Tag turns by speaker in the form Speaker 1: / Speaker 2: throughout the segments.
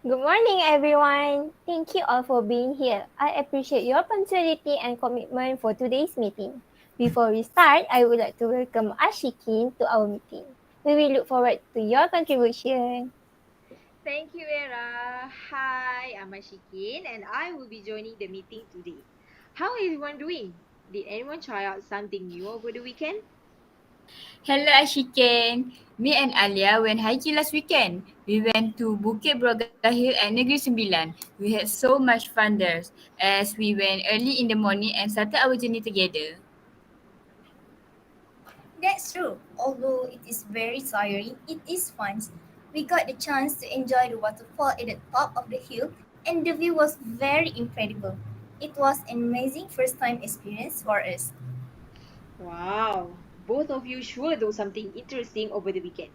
Speaker 1: Good morning, everyone. Thank you all for being here. I appreciate your punctuality and commitment for today's meeting. Before we start, I would like to welcome ASYIKIN to our meeting. We will look forward to your contribution.
Speaker 2: Thank you, ERRA. Hi, I'm Ashikin and I will be joining the meeting today. How is everyone doing? Did anyone try out something new over the weekend?
Speaker 3: Hello Ashikin. Me and ALYA went hiking last weekend. We went to Bukit Broga Hill and Negeri Sembilan. We had so much fun there as we went early in the morning and started our journey together.
Speaker 4: That's true. Although it is very tiring, it is fun. We got the chance to enjoy the waterfall at the top of the hill, and the view was very incredible. It was an amazing first time experience for us.
Speaker 2: Wow, both of you sure do something interesting over the weekend.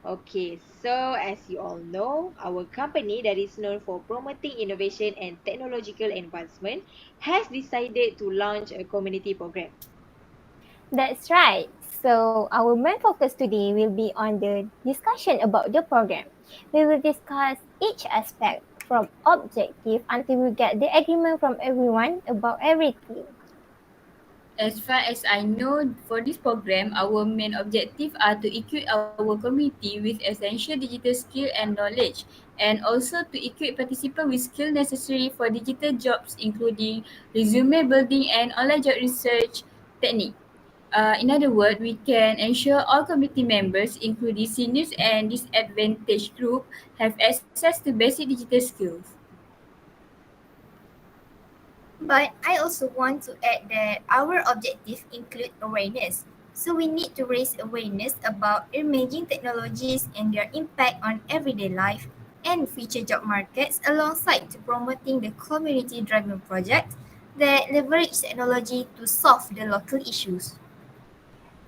Speaker 2: Okay, so as you all know, our company that is known for promoting innovation and technological advancement has decided to launch a community program.
Speaker 1: That's right. So, our main focus today will be on the discussion about the program. We will discuss each aspect from objective until we get the agreement from everyone about everything.
Speaker 3: As far as I know, for this program, our main objective are to equip our community with essential digital skill and knowledge, and also to equip participants with skills necessary for digital jobs, including resume building and online job research technique. In other words, we can ensure all community members, including seniors and disadvantaged group, have access to basic digital skills.
Speaker 4: But I also want to add that our objective include awareness. So we need to raise awareness about emerging technologies and their impact on everyday life and future job markets alongside to promoting the community-driven projects that leverage technology to solve the local issues.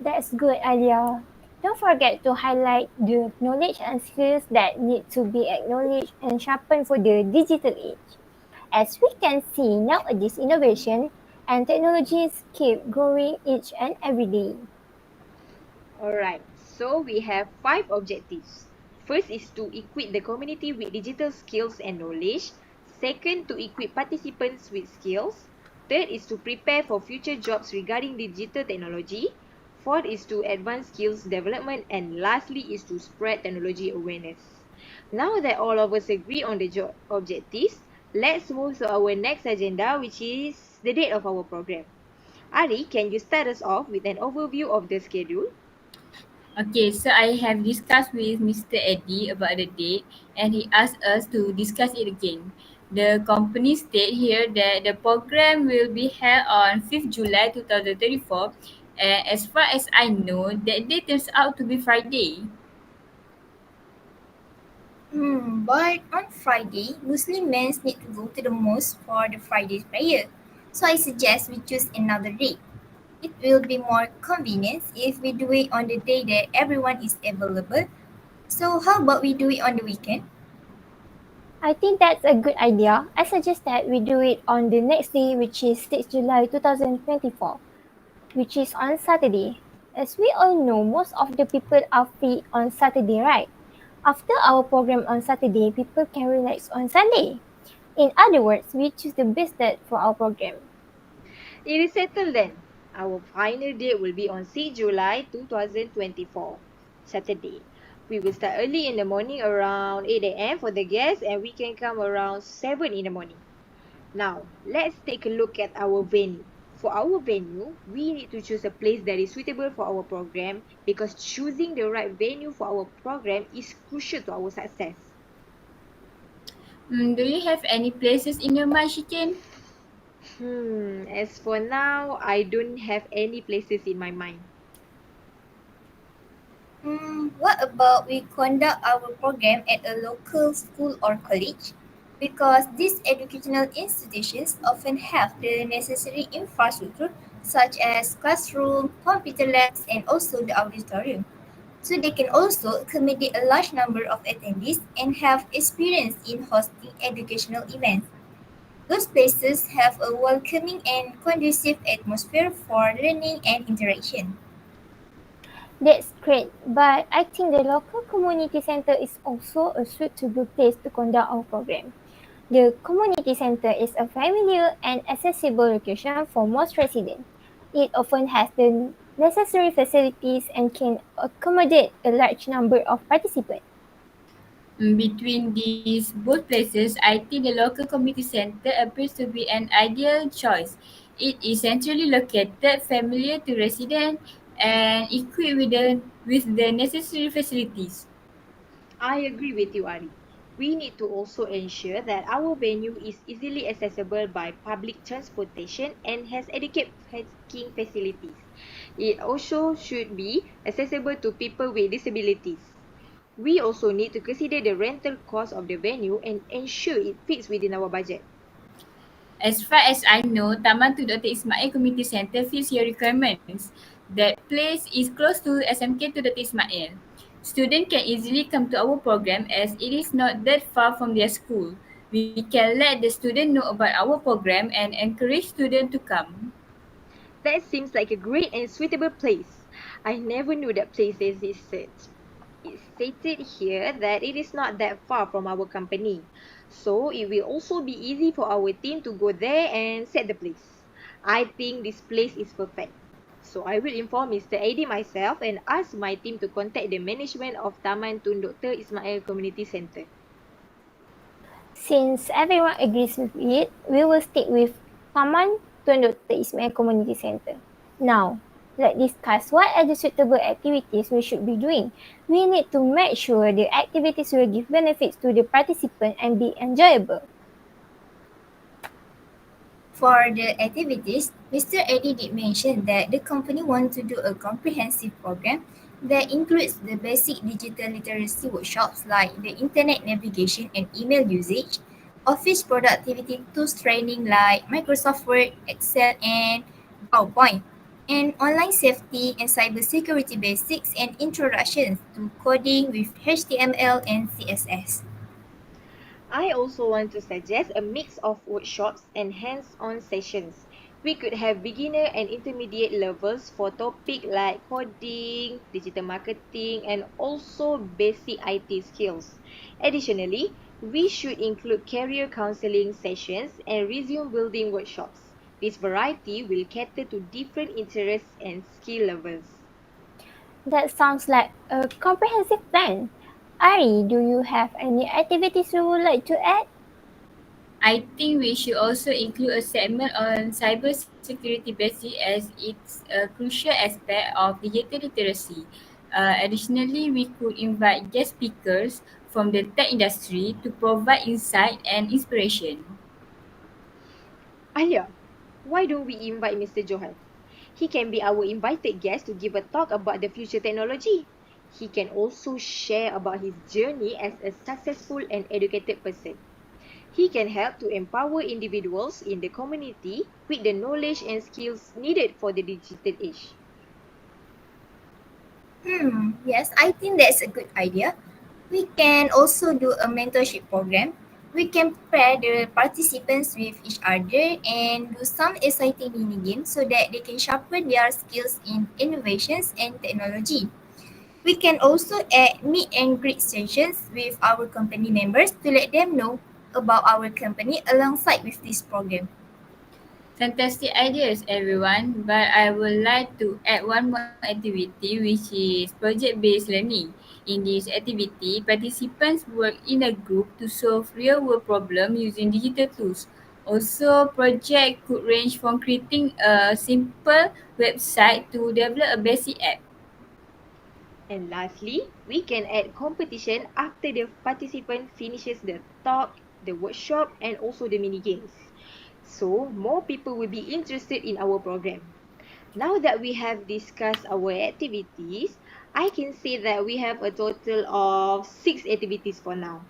Speaker 1: That's good, Alia. Don't forget to highlight the knowledge and skills that need to be acknowledged and sharpened for the digital age. As we can see nowadays, innovation and technologies keep growing each and every day.
Speaker 2: Alright, so we have five objectives. First is to equip the community with digital skills and knowledge. Second, to equip participants with skills. Third is to prepare for future jobs regarding digital technology. Fourth is to advance skills development. And lastly is to spread technology awareness. Now that all of us agree on the job objectives, let's move to our next agenda, which is the date of our program. Ari, can you start us off with an overview of the schedule?
Speaker 3: Okay, so I have discussed with Mr. Eddie about the date and he asked us to discuss it again. The company state here that the program will be held on 5th July 2034 and as far as I know, that day turns out to be Friday.
Speaker 4: But on Friday, Muslim men need to go to the mosque for the Friday prayer. So I suggest we choose another day. It will be more convenient if we do it on the day that everyone is available. So how about we do it on the weekend?
Speaker 1: I think that's a good idea. I suggest that we do it on the next day, which is 6 July 2024, which is on Saturday. As we all know, most of the people are free on Saturday, right? After our program on Saturday, people can relax on Sunday. In other words, we choose the best date for our program.
Speaker 2: It is settled then. Our final date will be on 6 July 2024, Saturday. We will start early in the morning around 8 a.m. for the guests and we can come around 7 in the morning. Now, let's take a look at our venue. For our venue, we need to choose a place that is suitable for our program because choosing the right venue for our program is crucial to our success.
Speaker 3: Do you have any places in your mind, Shikin?
Speaker 2: As for now, I don't have any places in my mind.
Speaker 4: What about we conduct our program at a local school or college? Because these educational institutions often have the necessary infrastructure such as classroom, computer labs, and also the auditorium. So they can also accommodate a large number of attendees and have experience in hosting educational events. Those places have a welcoming and conducive atmosphere for learning and interaction.
Speaker 1: That's great, but I think the local community center is also a suitable place to conduct our program. The community center is a familiar and accessible location for most residents. It often has the necessary facilities and can accommodate a large number of participants.
Speaker 3: Between these both places, I think the local community centre appears to be an ideal choice. It is centrally located, familiar to residents, and equipped with the necessary facilities.
Speaker 2: I agree with you, Ari. We need to also ensure that our venue is easily accessible by public transportation and has adequate parking facilities. It also should be accessible to people with disabilities. We also need to consider the rental cost of the venue and ensure it fits within our budget.
Speaker 3: As far as I know, Taman to Dr. Ismail Community Centre fits your requirements. That place is close to SMK to Dr. Ismail. Students can easily come to our program as it is not that far from their school. We can let the student know about our program and encourage students to come.
Speaker 2: That seems like a great and suitable place. I never knew that place existed. It's stated here that it is not that far from our company. So it will also be easy for our team to go there and set the place. I think this place is perfect. So I will inform Mr. AD myself and ask my team to contact the management of Taman Tun Dr. Ismail Community Centre.
Speaker 1: Since everyone agrees with it, we will stick with Taman Tun Dr. Ismail Community Center. Now, let's discuss what are the suitable activities we should be doing. We need to make sure the activities will give benefits to the participant and be enjoyable.
Speaker 4: For the activities, Mr. Eddie did mention that the company wants to do a comprehensive program that includes the basic digital literacy workshops like the internet navigation and email usage, office productivity tools training like Microsoft Word, Excel, and PowerPoint, and online safety and cybersecurity basics and introductions to coding with HTML and CSS.
Speaker 2: I also want to suggest a mix of workshops and hands-on sessions. We could have beginner and intermediate levels for topics like coding, digital marketing, and also basic IT skills. Additionally, we should include career counseling sessions and resume building workshops. This variety will cater to different interests and skill levels.
Speaker 1: That sounds like a comprehensive plan. Ari, do you have any activities you would like to add?
Speaker 3: I think we should also include a segment on cybersecurity basics as it's a crucial aspect of digital literacy. Additionally, we could invite guest speakers from the tech industry to provide insight and inspiration.
Speaker 2: Alia, why don't we invite Mr. Johan? He can be our invited guest to give a talk about the future technology. He can also share about his journey as a successful and educated person. He can help to empower individuals in the community with the knowledge and skills needed for the digital age.
Speaker 4: Yes, I think that's a good idea. We can also do a mentorship program. We can pair the participants with each other and do some exciting mini games so that they can sharpen their skills in innovations and technology. We can also add meet and greet sessions with our company members to let them know about our company alongside with this program.
Speaker 3: Fantastic ideas, everyone. But I would like to add one more activity, which is project-based learning. In this activity, participants work in a group to solve real-world problems using digital tools. Also, project could range from creating a simple website to develop a basic app.
Speaker 2: And lastly, we can add competition after the participant finishes the talk, the workshop, and also the mini games. So, more people will be interested in our program. Now that we have discussed our activities, I can say that we have a total of 6 activities for now.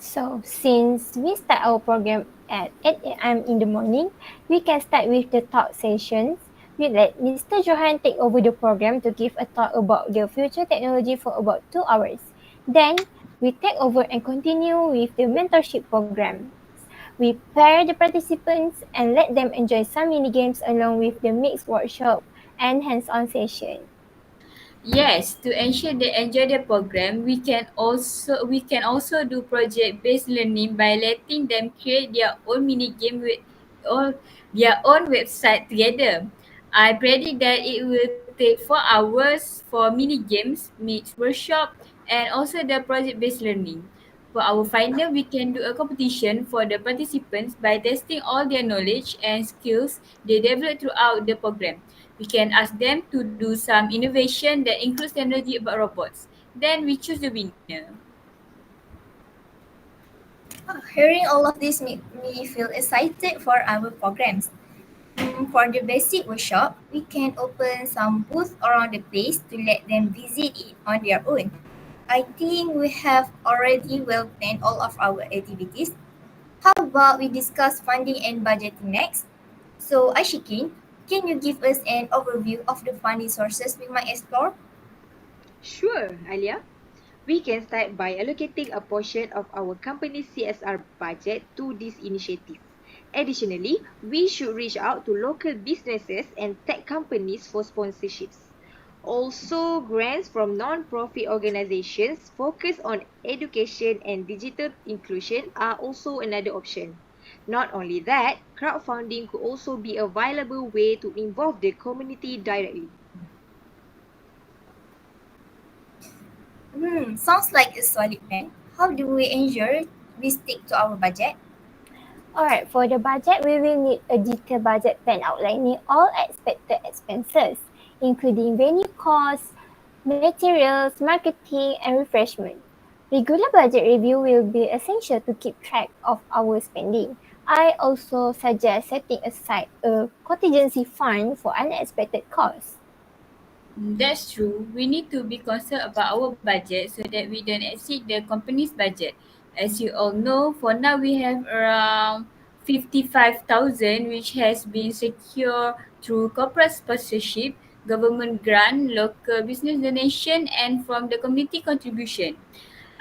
Speaker 1: So, since we start our program at 8 a.m. in the morning, we can start with the talk sessions. We let Mr. Johan take over the program to give a talk about the future technology for about 2 hours. Then, we take over and continue with the mentorship program. We pair the participants and let them enjoy some mini games along with the mixed workshop and hands-on session.
Speaker 3: Yes, to ensure they enjoy the program, we can also do project-based learning by letting them create their own mini game with or their own website together. I predict that it will take 4 hours for mini games, mixed workshop, and also the project-based learning. For our final, we can do a competition for the participants by testing all their knowledge and skills they develop throughout the program. We can ask them to do some innovation that includes technology about robots. Then we choose the winner.
Speaker 4: Hearing all of this make me feel excited for our programs. For the basic workshop, we can open some booths around the place to let them visit it on their own. I think we have already well planned all of our activities. How about we discuss funding and budgeting next? So, Ashikin, can you give us an overview of the funding sources we might explore?
Speaker 2: Sure, Alia. We can start by allocating a portion of our company's CSR budget to this initiative. Additionally, we should reach out to local businesses and tech companies for sponsorships. Also, grants from non-profit organizations focused on education and digital inclusion are also another option. Not only that, crowdfunding could also be a viable way to involve the community directly.
Speaker 4: Sounds like a solid plan. How do we ensure we stick to our budget?
Speaker 1: Alright, for the budget, we will need a detailed budget plan outlining all expected expenses, including venue costs, materials, marketing, and refreshment. Regular budget review will be essential to keep track of our spending. I also suggest setting aside a contingency fund for unexpected costs.
Speaker 3: That's true. We need to be concerned about our budget so that we don't exceed the company's budget. As you all know, for now we have around 55,000 which has been secured through corporate sponsorship, government grant, local business donation and from the community contribution.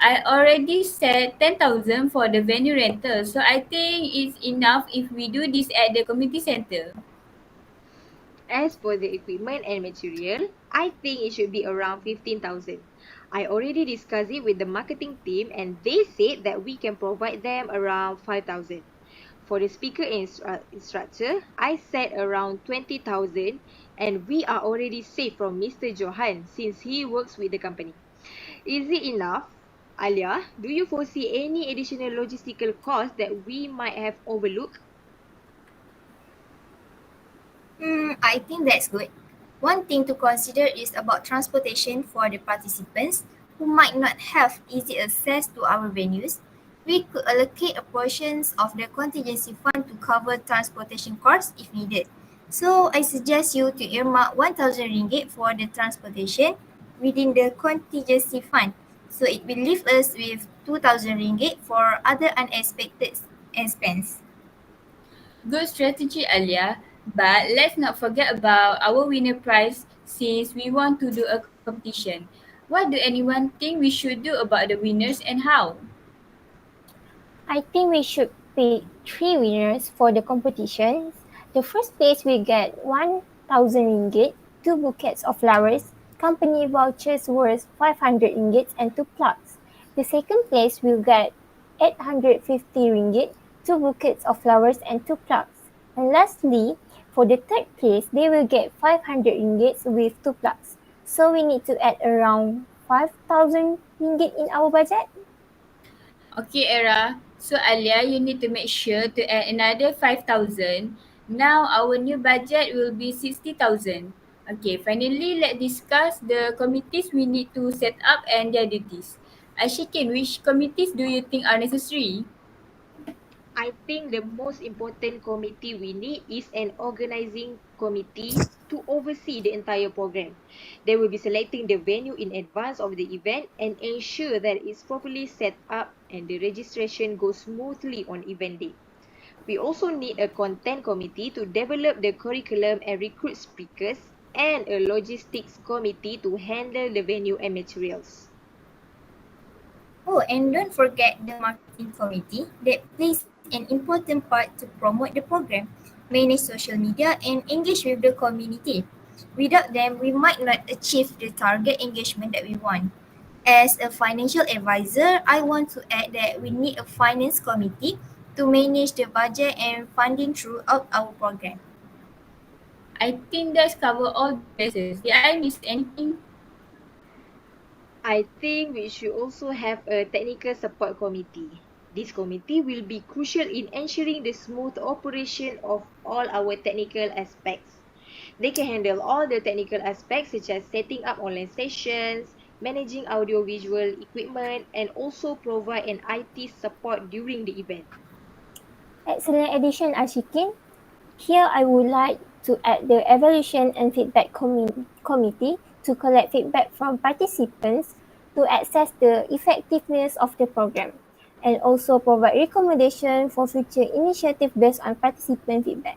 Speaker 3: I already set 10,000 for the venue rental, so I think it's enough if we do this at the community center.
Speaker 2: As for the equipment and material, I think it should be around 15,000. I already discussed it with the marketing team and they said that we can provide them around 5,000. For the speaker and instructor, I said around 20,000 and we are already safe from Mr. Johan since he works with the company. Is it enough? Alia, do you foresee any additional logistical costs that we might have overlooked?
Speaker 4: I think that's good. One thing to consider is about transportation for the participants who might not have easy access to our venues. We could allocate a portion of the contingency fund to cover transportation costs if needed. So I suggest you to earmark 1,000 ringgit for the transportation within the contingency fund. So it will leave us with 2,000 ringgit for other unexpected expense.
Speaker 3: Good strategy, Alia. But let's not forget about our winner prize since we want to do a competition. What do anyone think we should do about the winners and how?
Speaker 1: I think we should pick three winners for the competitions. The first place will get 1,000 ringgit, two bouquets of flowers, company vouchers worth 500 ringgit and two plugs. The second place will get 850 ringgit, two bouquets of flowers and two plugs. And lastly, for the third place, they will get 500 ringgit with two plugs. So we need to add around 5,000 ringgit in our budget.
Speaker 3: Okay, Era. So Alia, you need to make sure to add another 5,000. Now our new budget will be 60,000. Okay, finally let's discuss the committees we need to set up and their duties. Ashikin, which committees do you think are necessary?
Speaker 2: I think the most important committee we need is an organizing committee to oversee the entire program. They will be selecting the venue in advance of the event and ensure that it's properly set up and the registration goes smoothly on event day. We also need a content committee to develop the curriculum and recruit speakers and a logistics committee to handle the venue and materials.
Speaker 4: Oh, and don't forget the marketing committee that plays an important part to promote the program, manage social media, and engage with the community. Without them, we might not achieve the target engagement that we want. As a financial advisor, I want to add that we need a finance committee to manage the budget and funding throughout our program.
Speaker 3: I think that's cover all the bases. Did I miss anything?
Speaker 2: I think we should also have a technical support committee. This committee will be crucial in ensuring the smooth operation of all our technical aspects. They can handle all the technical aspects such as setting up online sessions, managing audiovisual equipment, and also provide an IT support during the event.
Speaker 1: Excellent addition, ASYIKIN. Here I would like to add the evaluation and feedback committee to collect feedback from participants to assess the effectiveness of the program and also provide recommendations for future initiatives based on participant feedback.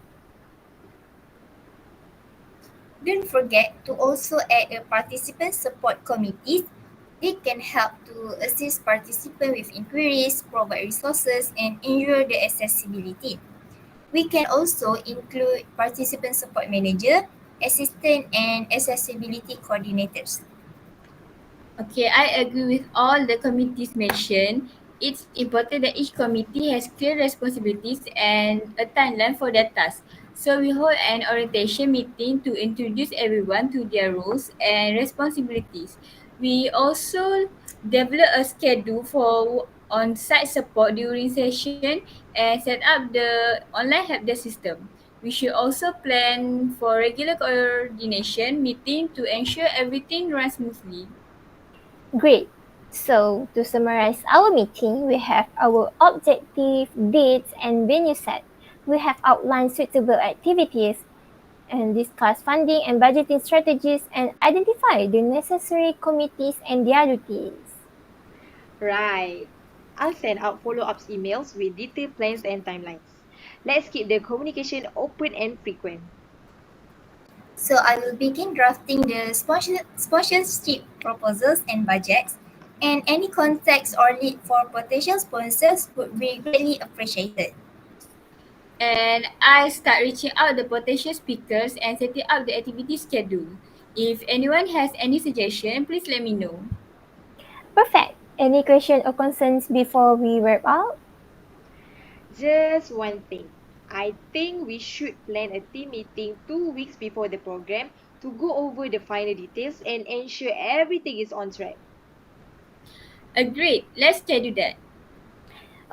Speaker 4: Don't forget to also add a participant support committee. They can help to assist participants with inquiries, provide resources, and ensure the accessibility. We can also include participant support manager, assistant, and accessibility coordinators.
Speaker 3: Okay, I agree with all the committees mentioned. It's important that each committee has clear responsibilities and a timeline for their tasks. So we hold an orientation meeting to introduce everyone to their roles and responsibilities. We also develop a schedule for on-site support during session and set up the online help desk system. We should also plan for regular coordination meeting to ensure everything runs smoothly.
Speaker 1: Great. So, to summarize our meeting, we have our objective, dates, and venue set. We have outlined suitable activities and discussed funding and budgeting strategies and identify the necessary committees and their duties.
Speaker 2: Right. I'll send out follow-ups emails with detailed plans and timelines. Let's keep the communication open and frequent.
Speaker 4: So I will begin drafting the sponsorship proposals and budgets, and any contacts or lead for potential sponsors would be greatly appreciated.
Speaker 3: And I start reaching out the potential speakers and setting up the activity schedule. If anyone has any suggestion, please let me know.
Speaker 1: Perfect. Any question or concerns before we wrap up?
Speaker 2: Just one thing. I think we should plan a team meeting 2 weeks before the program to go over the final details and ensure everything is on track.
Speaker 3: Agreed. Let's schedule that.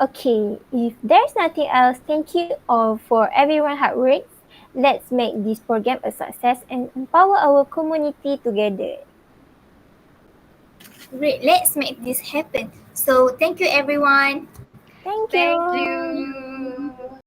Speaker 1: Okay, if there's nothing else, thank you all for everyone hard work. Let's make this program a success and empower our community together.
Speaker 4: Great, let's make this happen. So thank you everyone.
Speaker 1: Thank
Speaker 2: Thank
Speaker 1: you.
Speaker 2: you.